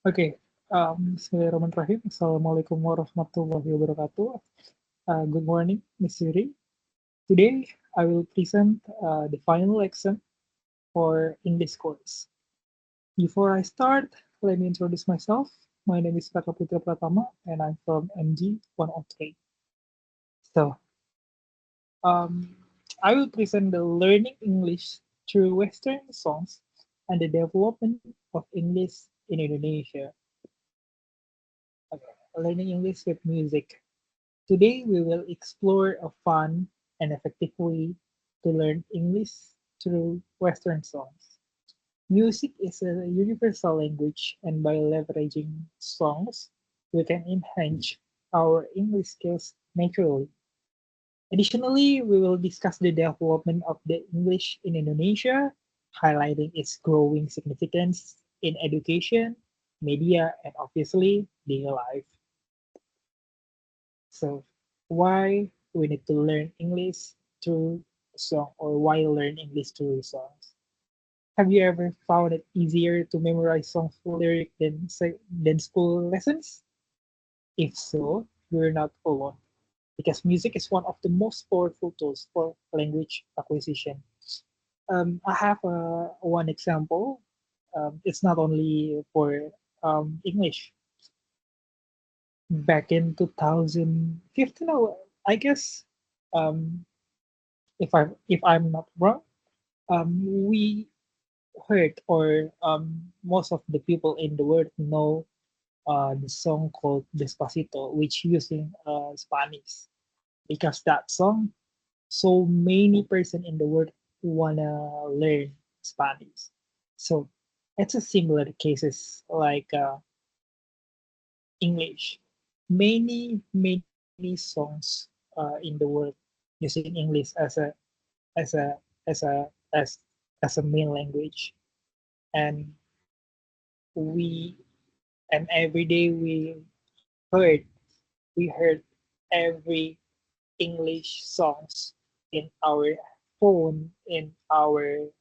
Okay. Bismillahirrahmanirrahim. Assalamualaikum warahmatullahi wabarakatuh. Good morning, Miss Yuri. Today, I will present the final lesson for English course. Before I start, let me introduce myself. My name is Raka Putra Pratama, and I'm from MG 103. So, um, I will present the learning English through Western songs and the development of English in Indonesia. Okay. Learning English with music. Today, we will explore a fun and effective way to learn English through Western songs. Music is a universal language, and by leveraging songs, we can enhance our English skills naturally. Additionally, we will discuss the development of the English in Indonesia, highlighting its growing significance in education, media, and obviously daily life. So why we need to learn English through song or why learn English through songs? Have you ever found it easier to memorize songs lyric than school lessons? If so, you're not alone because music is one of the most powerful tools for language acquisition. I have one example. It's not only for English. Back in 2015, I guess um, if I'm not wrong, we heard or most of the people in the world know the song called Despacito, which using Spanish because that song so many person in the world wanna learn Spanish. So it's a similar cases like English. Many songs in the world using English as a as a as as a main language, and we and every day heard we heard every English songs in our phone, in our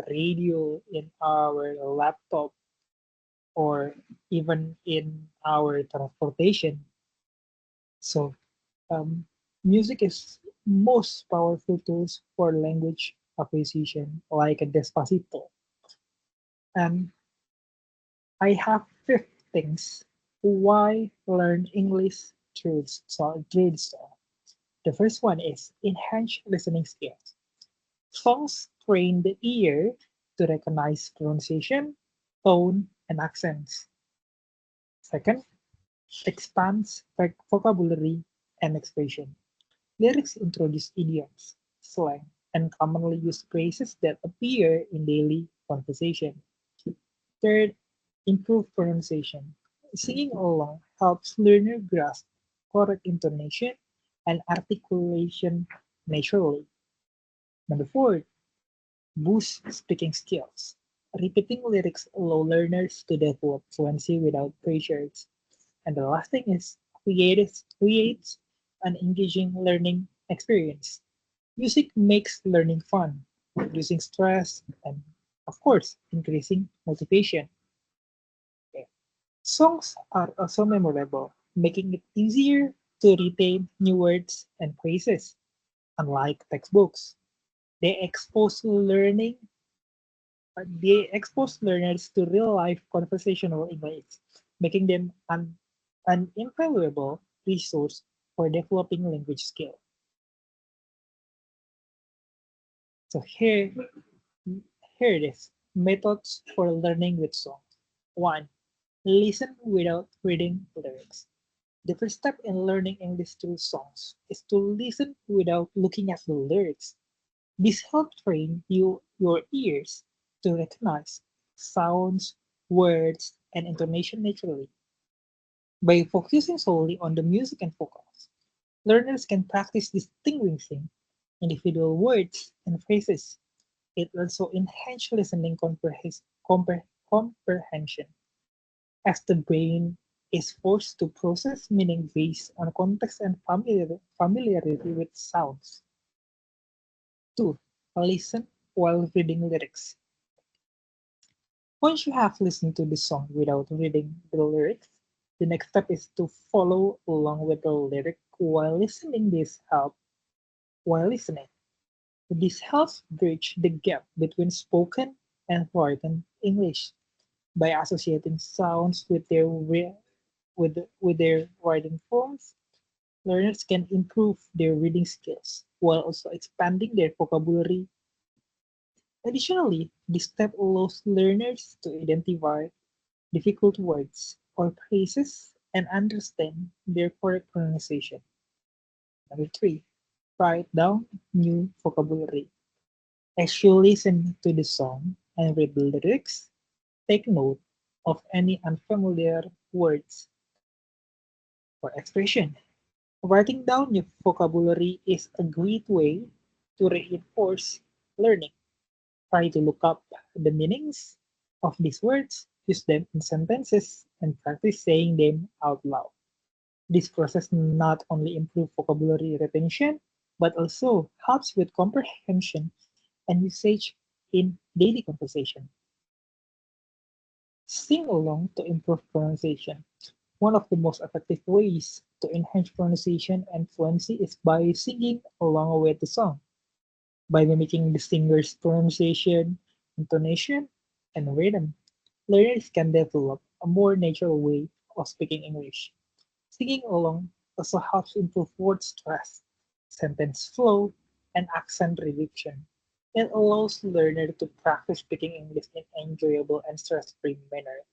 radio, in our laptop, or even in our transportation. So um, music is most powerful tools for language acquisition, like a Despacito. And I have 5 things why learn English through the song. The first one is enhance listening skills. Songs train the ear to recognize pronunciation, tone, and accents. Second, expands vocabulary and expression. Lyrics introduce idioms, slang, and commonly used phrases that appear in daily conversation. Third, improve pronunciation. Singing along helps learner grasp correct intonation and articulation naturally. Number four, boost speaking skills. Repeating lyrics allow learners to develop fluency without pressures. And the last thing is creates an engaging learning experience. Music makes learning fun, reducing stress, and of course, increasing motivation. Okay. Songs are also memorable, making it easier to retain new words and phrases. Unlike textbooks, they expose learning they expose learners to real-life conversational English, making them an invaluable resource for developing language skill. So here it is. Methods for learning with songs. 1. Listen without reading lyrics. The first step in learning English through songs is to listen without looking at the lyrics. This helps train your ears to recognize sounds, words, and intonation naturally. By focusing solely on the music and vocals, learners can practice distinguishing individual words and phrases. It also enhances listening comprehension, as the brain is forced to process meaning based on context and familiarity with sounds. 2. Listen while reading lyrics. Once you have listened to the song without reading the lyrics, the next step is to follow along with the lyric while listening. While listening. This helps bridge the gap between spoken and written English by associating sounds with their writing forms. Learners can improve their reading skills while also expanding their vocabulary. Additionally, this step allows learners to identify difficult words or phrases and understand their correct pronunciation. Number three, write down new vocabulary. As you listen to the song and read the lyrics, take note of any unfamiliar words or expression. Writing down your vocabulary is a great way to reinforce learning. Try to look up the meanings of these words, use them in sentences, and practice saying them out loud. This process not only improves vocabulary retention, but also helps with comprehension and usage in daily conversation. Sing along to improve pronunciation. One of the most effective ways to enhance pronunciation and fluency is by singing along with the song. By mimicking the singer's pronunciation, intonation, and rhythm, learners can develop a more natural way of speaking English. Singing along also helps improve word stress, sentence flow, and accent reduction. It allows learners to practice speaking English in an enjoyable and stress-free manner.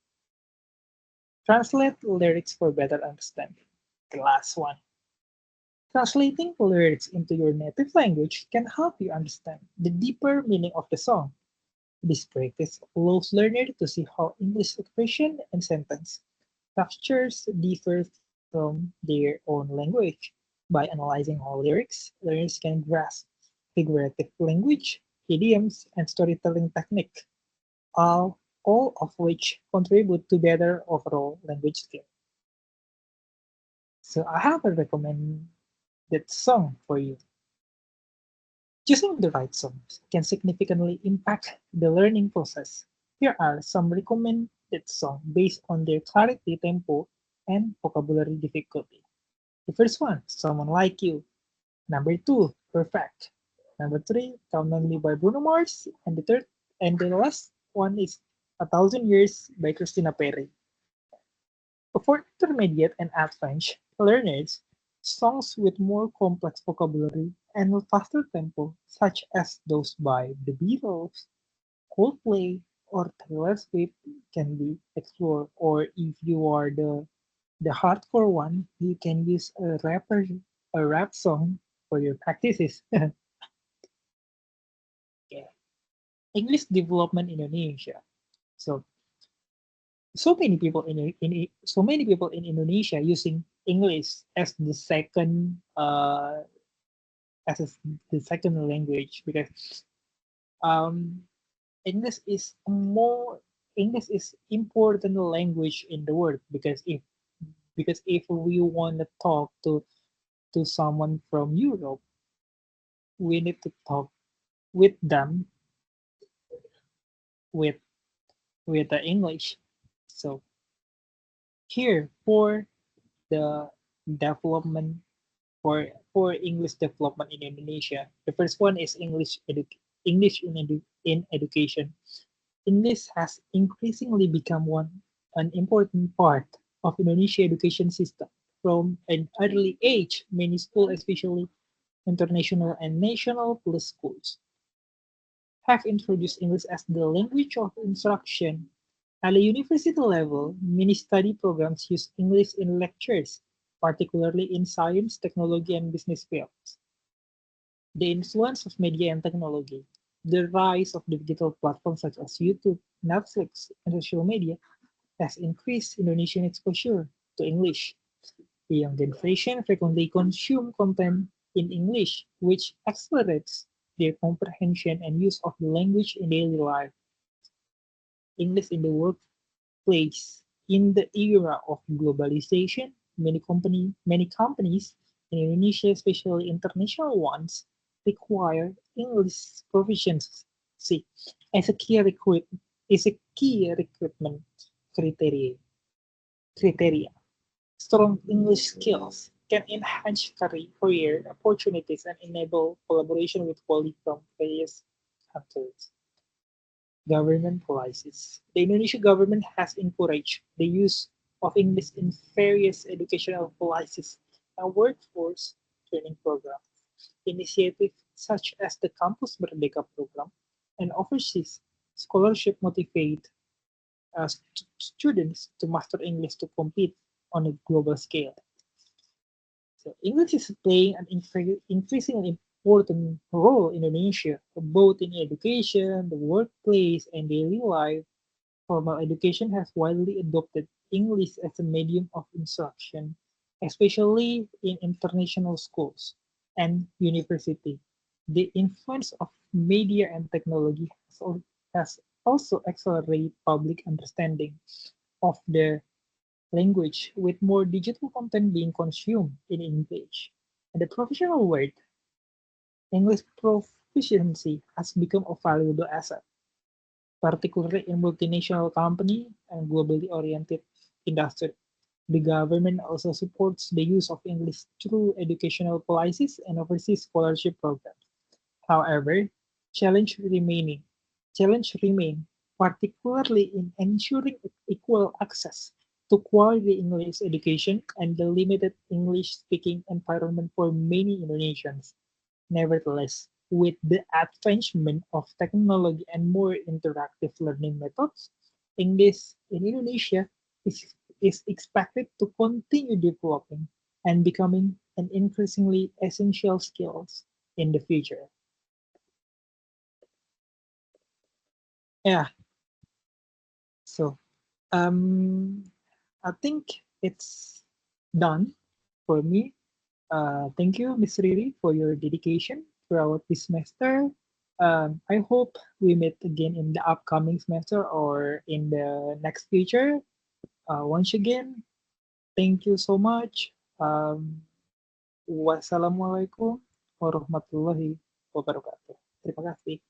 Translate lyrics for better understanding. The last one. Translating lyrics into your native language can help you understand the deeper meaning of the song. This practice allows learners to see how English expression and sentence structures differ from their own language. By analyzing all lyrics, learners can grasp figurative language, idioms, and storytelling technique, all of which contribute to better overall language skills. So I have a recommended song for you. Choosing the right songs can significantly impact the learning process. Here are some recommended songs based on their clarity, tempo, and vocabulary difficulty. The first one, Someone Like You. Number two, Perfect. Number three, Count on Me by Bruno Mars. And the last one is A Thousand Years by Christina Perry. For intermediate and advanced learners, songs with more complex vocabulary and faster tempo, such as those by The Beatles, Coldplay, or Taylor Swift, can be explored. Or if you are the hardcore one, you can use a rap song for your practices. Yeah. English development in Indonesia. So so many people in Indonesia using English as as a, the second language because um, English is more English is important language in the world because if we want to talk to someone from Europe, we need to talk with them with with the English. So here the development for English development in Indonesia. The first one is English in education. English has increasingly become an important part of Indonesia education system. From an early age, many schools, especially international and national plus schools, have introduced English as the language of instruction. At the university level, many study programs use English in lectures, particularly in science, technology, and business fields. The influence of media and technology, the rise of digital platforms such as YouTube, Netflix, and social media has increased Indonesian exposure to English. The young generation frequently consume content in English, which accelerates their comprehension and use of the language in daily life. English in the workplace. In the era of globalization, many companies in Indonesia, especially international ones, require English proficiency as a key requirement. is a key recruitment criteria. criteria. Strong English skills can enhance career opportunities and enable collaboration with colleagues from various countries. Government policies. The Indonesian government has encouraged the use of English in various educational policies and workforce training programs. Initiatives such as the Campus Merdeka program and overseas scholarship motivate students to master English to compete on a global scale. So English is playing an increasingly important role in Indonesia, both in education, the workplace, and daily life. Formal education has widely adopted English as a medium of instruction, especially in international schools and university. The influence of media and technology has also accelerated public understanding of the language, with more digital content being consumed in English. In the professional world, English proficiency has become a valuable asset, particularly in multinational companies and globally oriented industry. The government also supports the use of English through educational policies and overseas scholarship programs. However, challenge remaining challenge remain, particularly in ensuring equal access to quality English education and the limited English-speaking environment for many Indonesians. Nevertheless, with the advancement of technology and more interactive learning methods, English in Indonesia is expected to continue developing and becoming an increasingly essential skills in the future. Yeah, so I think it's done for me. Thank you, Miss Riri, for your dedication throughout this semester. I hope we meet again in the upcoming semester or in the next future. Once again, thank you so much. Wassalamualaikum warahmatullahi wabarakatuh. Terima kasih.